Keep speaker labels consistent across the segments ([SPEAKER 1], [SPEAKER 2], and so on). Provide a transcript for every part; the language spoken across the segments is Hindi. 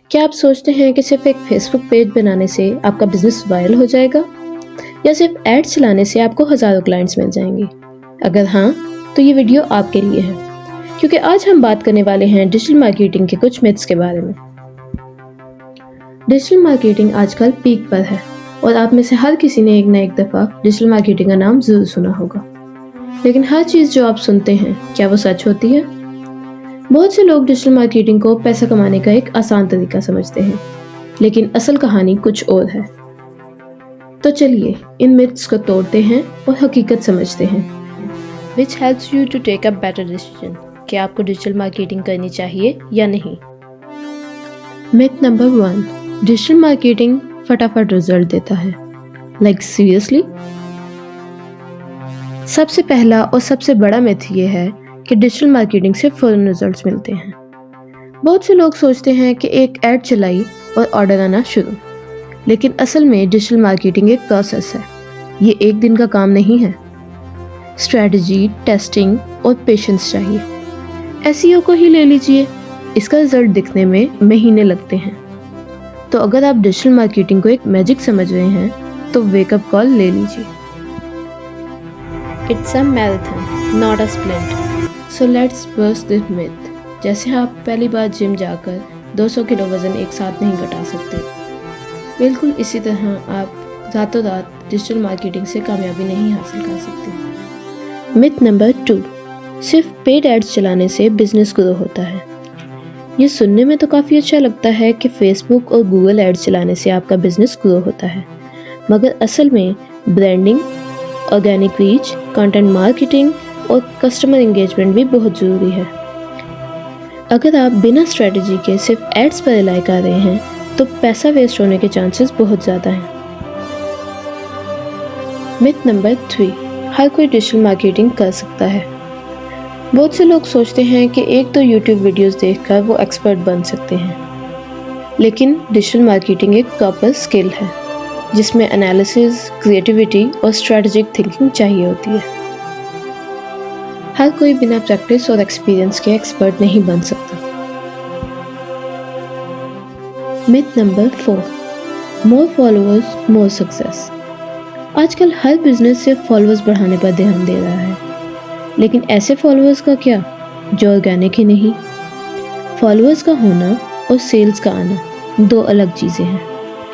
[SPEAKER 1] क्या आप सोचते हैं कि सिर्फ एक फेसबुक पेज बनाने से आपका बिजनेस वायरल हो जाएगा या सिर्फ एड चलाने से आपको हजारों क्लाइंट्स मिल जाएंगे? अगर हाँ, तो ये वीडियो आपके लिए है, क्योंकि आज हम बात करने वाले हैं डिजिटल मार्केटिंग के कुछ मिथ्स के बारे में। डिजिटल मार्केटिंग आजकल पीक पर है और आप में से हर किसी ने एक न एक दफ़ा डिजिटल मार्केटिंग का नाम जरूर सुना होगा। लेकिन हर चीज़ जो आप सुनते हैं, क्या वो सच होती है? बहुत से लोग डिजिटल मार्केटिंग को पैसा कमाने का एक आसान तरीका समझते हैं, लेकिन असल कहानी कुछ और है। तो चलिए इन मिथ्स को तोड़ते हैं और हकीकत समझते हैं। Which helps you to take a better decision कि आपको डिजिटल मार्केटिंग करनी चाहिए या नहीं। मिथ नंबर 1, डिजिटल मार्केटिंग फटाफट रिजल्ट देता है। Like seriously? सबसे पहला और सबसे बड़ा मिथ ये है कि डिजिटल मार्केटिंग से फौरन रिजल्ट्स मिलते हैं। बहुत से लोग सोचते हैं कि एक ऐड चलाई और ऑर्डर आना शुरू, लेकिन असल में डिजिटल मार्केटिंग एक प्रोसेस है। ये एक दिन का काम नहीं है। स्ट्रैटेजी, टेस्टिंग और पेशेंस चाहिए। एसईओ को ही ले लीजिए, इसका रिजल्ट दिखने में महीने लगते हैं। तो अगर आप डिजिटल मार्केटिंग को एक मैजिक समझ रहे हैं तो वेकअप कॉल ले लीजिए। It's a marathon not a sprint, so let's bust this myth. जैसे आप पहली बार जिम जाकर 200 किलो वजन एक साथ नहीं घटा सकते, बिल्कुल इसी तरह आप रातों रात डिजिटल मार्केटिंग से कामयाबी नहीं हासिल कर सकते। मिथ नंबर 2, सिर्फ पेड एड्स चलाने से बिजनेस ग्रो होता है। ये सुनने में तो काफ़ी अच्छा लगता है कि फेसबुक और गूगल एड्स चलाने से आपका बिजनेस ग्रो होता है, मगर असल में branding, organic reach, content marketing और कस्टमर एंगेजमेंट भी बहुत ज़रूरी है। अगर आप बिना स्ट्रेटजी के सिर्फ एड्स पर रिलाई कर रहे हैं तो पैसा वेस्ट होने के चांसेस बहुत ज़्यादा हैं। मिथ नंबर 3, हर कोई डिजिटल मार्केटिंग कर सकता है। बहुत से लोग सोचते हैं कि एक तो यूट्यूब वीडियोस देखकर वो एक्सपर्ट बन सकते हैं, लेकिन डिजिटल मार्केटिंग एक प्रॉपर स्किल है जिसमें एनालिसिस, क्रिएटिविटी और स्ट्रेटेजिक थिंकिंग चाहिए होती है। हर कोई बिना प्रैक्टिस और एक्सपीरियंस के एक्सपर्ट नहीं बन सकता। मिथ नंबर 4, मोर फॉलोअर्स मोर सक्सेस। आजकल हर बिजनेस सिर्फ फॉलोअर्स बढ़ाने पर ध्यान दे रहा है, लेकिन ऐसे फॉलोअर्स का क्या जो ऑर्गेनिक ही नहीं। फॉलोअर्स का होना और सेल्स का आना दो अलग चीज़ें हैं।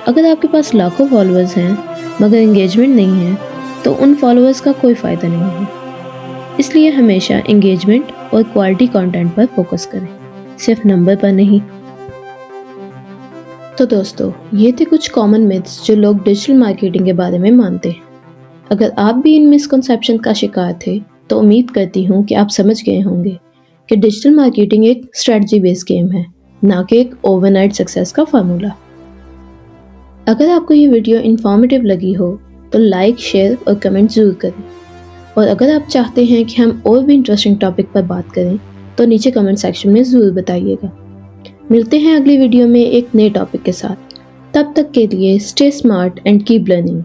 [SPEAKER 1] अगर आपके पास लाखों फॉलोअर्स हैं मगर एंगेजमेंट नहीं है तो उन फॉलोअर्स का कोई फ़ायदा नहीं है। इसलिए हमेशा एंगेजमेंट और क्वालिटी कंटेंट पर फोकस करें, सिर्फ नंबर पर नहीं। तो दोस्तों, ये थे कुछ कॉमन मिथ्स जो लोग डिजिटल मार्केटिंग के बारे में मानते हैं। अगर आप भी इन मिसकंसेप्शन का शिकार थे तो उम्मीद करती हूँ कि आप समझ गए होंगे कि डिजिटल मार्केटिंग एक स्ट्रेटजी बेस्ड गेम है, ना कि एक ओवरनाइट सक्सेस का फार्मूला। अगर आपको ये वीडियो इन्फॉर्मेटिव लगी हो तो लाइक, शेयर और कमेंट ज़रूर करें। और अगर आप चाहते हैं कि हम और भी इंटरेस्टिंग टॉपिक पर बात करें तो नीचे कमेंट सेक्शन में ज़रूर बताइएगा। मिलते हैं अगली वीडियो में एक नए टॉपिक के साथ। तब तक के लिए stay smart and keep learning.